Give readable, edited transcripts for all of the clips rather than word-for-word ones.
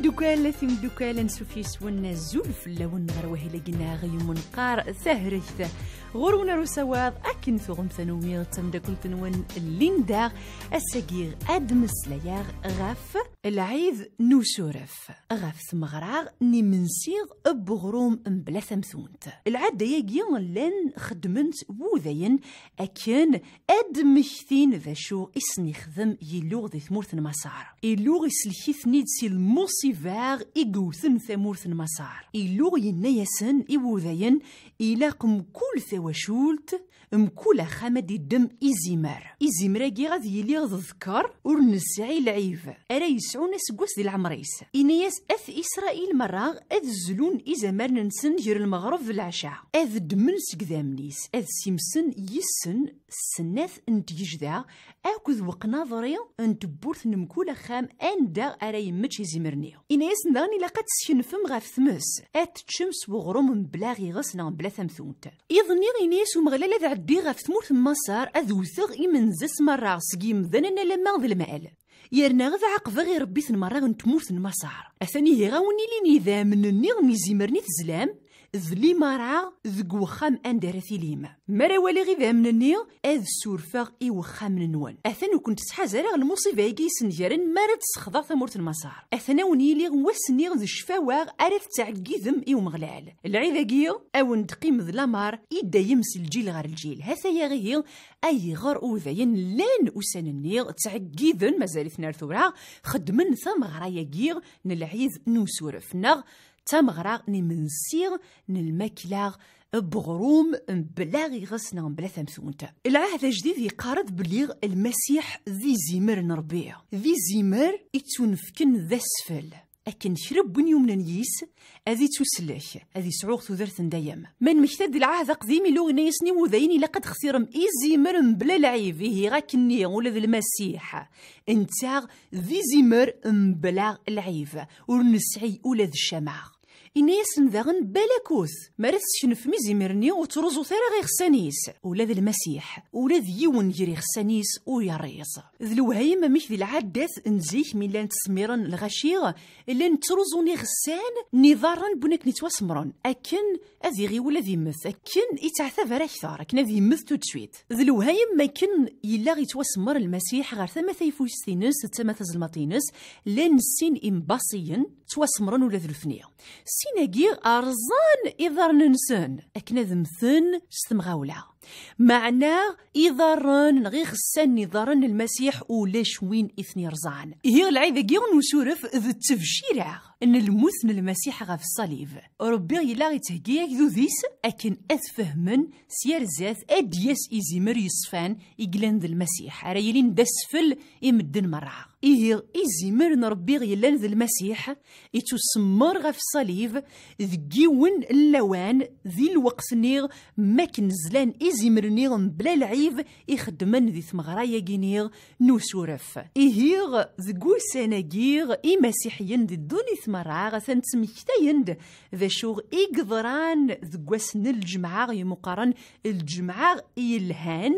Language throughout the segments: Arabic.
دوكال ثم دوكال نسوفيس والنزول في اللون غروه لقنا غي منقار ثهرث غرونا رسواد أكن ثغم ثنومير تندكل تنون اللينداغ الساقيغ أدمس لياغ غاف العيذ نوسورف غاف ثمغراغ نمنسيغ بغروم مبلا ثمثونت العادة يجيون لن خدمنت وذين أكن أدمشثين ذا شو إسني خذم يلوغ ذي ثمورث مسار يلوغ يسلكيث نيد سي الموسيفاغ إيقوثن ثمورث مسار يلوغ ينيسن إيوذين إلاقم كل ثواشولت مكول خامد الدم إزيمر كي غادي يلي ذكر ورنسعي العيف أرا يسعون سكواس دي العمريس إنياس أث إسرائيل مراغ أذ زلون إزامر ننسن جير المغرب في العشاء أذ دمن سكذامنيس أذ سيمسن يسن السناث انتجدا أكذ وقناظري أنت بورث نمكول خام أندا أرا يمتش إزيمرني إنياس نداني لقد سينفم غاف ثمس أتشمس وغروم بلاغي غسنا بلا ثمثونت إظني إنياس ومغلالة ذا عدي غاف ثمورث مصار أذوثغ إمنزس مرة سقيم ذننا لما ذا المال يرنا غذا عقفة غير ربي ثمرة نتمورث المسار أثاني هي غاوني لي نظام النيغ نزيمرني تزلام ذلي مرعى ذق وخام أندرثي ليما مرا والي غذا من النيغ أذ سورفاغ إي وخام نوان أثانو كنت تحازر المصيبة يجي سنجارن مرا تسخضا ثمورث المسار أثناوني لي وسنيغ ذو الشفاواغ أرث تعقيذم إي ومغلال العيذا قيغ أو نتقيم ذ لامار إدا يمس الجيل غير الجيل هثا يغيغ أي غار أوذين لان أسان النيغ تعقيذن مازال ثنار ثورا خدمن ثم غرايا قيغ نلعيذ نوسورف نغ تمغراغ نمنسيغ نلمكلاغ بغروم بلاغي غسنا بلا ثمثونتا العهد الجديد يقارد بليغ المسيح ذي زيمر نربيه ذي زيمر يتونفكن ذا سفل أكن شرب بنيو من نيس أذي تسلح أذي سعوغ ثذرث دايم من مشتد العهد قديمي لو نيسني وذيني لقد خسرم إيزيمر بلا لعيفه غاكني ولا ذي المسيح انتاغ ذي زيمر بلا العيفة ورنسعي ولا ذي الشماغ إناس نذاغن بلاكوث مارس شنف ميزيمرني وترزو ثرا غير خسانيس ولا ذي المسيح ولا ذي يون جري خسانيس ويريز ذي الوهيم مش ذي العداث نزيك من لان تسميرن الغشيغ إلا نترزوني غسان نظارا بنك نتواسمرن أكن أذي غي ولا ذي مث أكن يتعثى فرا كثار أكن ذي مث تتشويت ذي الوهيم ما كن يلا غي تواسمر المسيح غير ثما ثيفوستينس تما ثزلماطينس لان السين إمباسيا تواسمرن ولا ذي الثنية سيناقي أرزان إذا ننسان أكنا ذمثن ستمغاولا معناه إذارن غير خسان نظارن المسيح ولاش وين إثني رزان هي العيذة جيغ نسورف ذو التفجيرة أن المثن المسيح غاف الصليب ربي يلا غيتهجيك ذو ذيس أكن أثفهمن سيار زاث أدياس إزيمر يصفان إقلان ذو المسيح رايلين دسفل إمدن مرعى إيه إزيمر نربي غيلان ذو المسيح إتو سمار غاف الصليب ذجيون اللوان ذي الوقت نيغ ما كنزلان إزيمر نيغ بلا العيب يخدمن ذي ثمغرايا جينيغ نوسورف إيهيغ ذقو ساناجيغ إي مسيحيين ذي الدوني ثمراغ ثنتمكتاين ذا شوغ إقدران ذقوسن الجمعة يمقارن الجمعة يلهان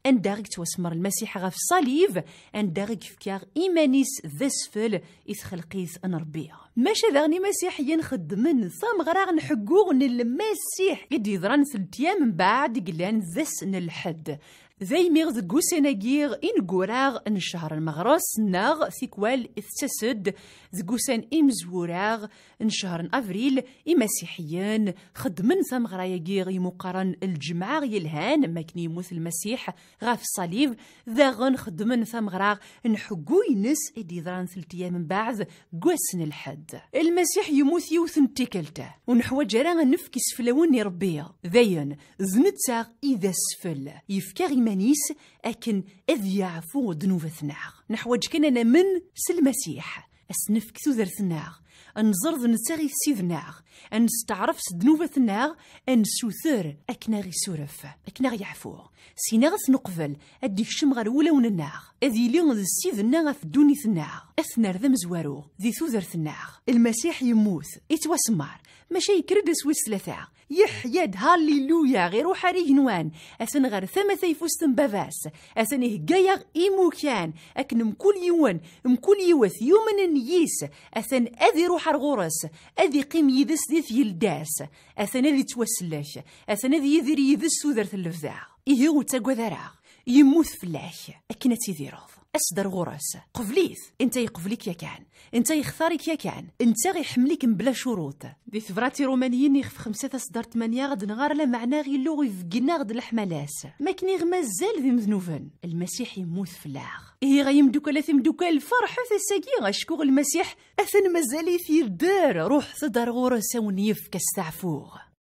أن داغك تواسمر المسيح غاف الصليب أن داغك فكاغ إيمانيس ذا سفل إثخلقيث أنربيا ماشا ذاغني مسيحيين خدمن ثم غراغ نحقوغ المسيح قد يضران ثلتيام من بعد قلان ذس الحد ذي ميغ ذقو سناجيغ إن قوراغ إن شهر المغرس ناغ ثيكوال إثتسد ذقو سان إمزوراغ إن شهر أفريل إمسيحيين خدمن ثم غراياجيغ يمقارن الجمعة يلهان ماكني يموت المسيح غاف الصليب ذاغن خدمن ثم غراغ نحقو ينس إدي ذران ثلتيام من بعد قوسن الحد المسيح يموت يوثن تيكلته ونحو جرا نفكس فلوني ربيا ذين زنتاغ إذا سفل يفكاغ مانيس أكن إذ يعفو ذنوبتناغ نحوج كنا من سلمسيح أسنفك ثوذرتناغ أنزرض نتاغي سيذناغ أن استعرف ذنوبتناغ أن سوثر أكنا غي سورف أكنا غي يعفو سيناغ نقبل أديك شمغر ولون الناغ أذي ليون ذي سيذناغ في دوني ثناغ أثنار ذا مزوارو ذي ثوذرتناغ المسيح يموت إتواسمار ماشي يكردس ويسلثاغ يحياد هاليلويا غير وحاري جنوان أثن غير ثم ثيفوستن بافاس أثن هجايغ إيمو كان أكن مكل يوان مكل يوث يومن ييس أثن أذي يروح غورس اذي قيم يدس ديث يلداس اثنا ذي توسلاش اثنا ذي يذير يدس سودرت اللفذاع إيهو تاقوا ذراع يموت فلاش أكنا تيذيروض أسدر غرس قفليث انت يقفليك يا كان انت يختارك يا كان انت غيحمليك بلا شروط دي ثفراتي رومانيين يخف 5 أصدار 8 غد نغار لا معناه غي اللغة يفقنا غد الحملاس ما كني غمازال ذي مذنوبا المسيح يموت فلاغ إيه غيمدوك لا ثمدوك الفرح ثساقي غشكوغ المسيح أثن مازال يثير دار روح صدر غرس ونيف كالسعفوغ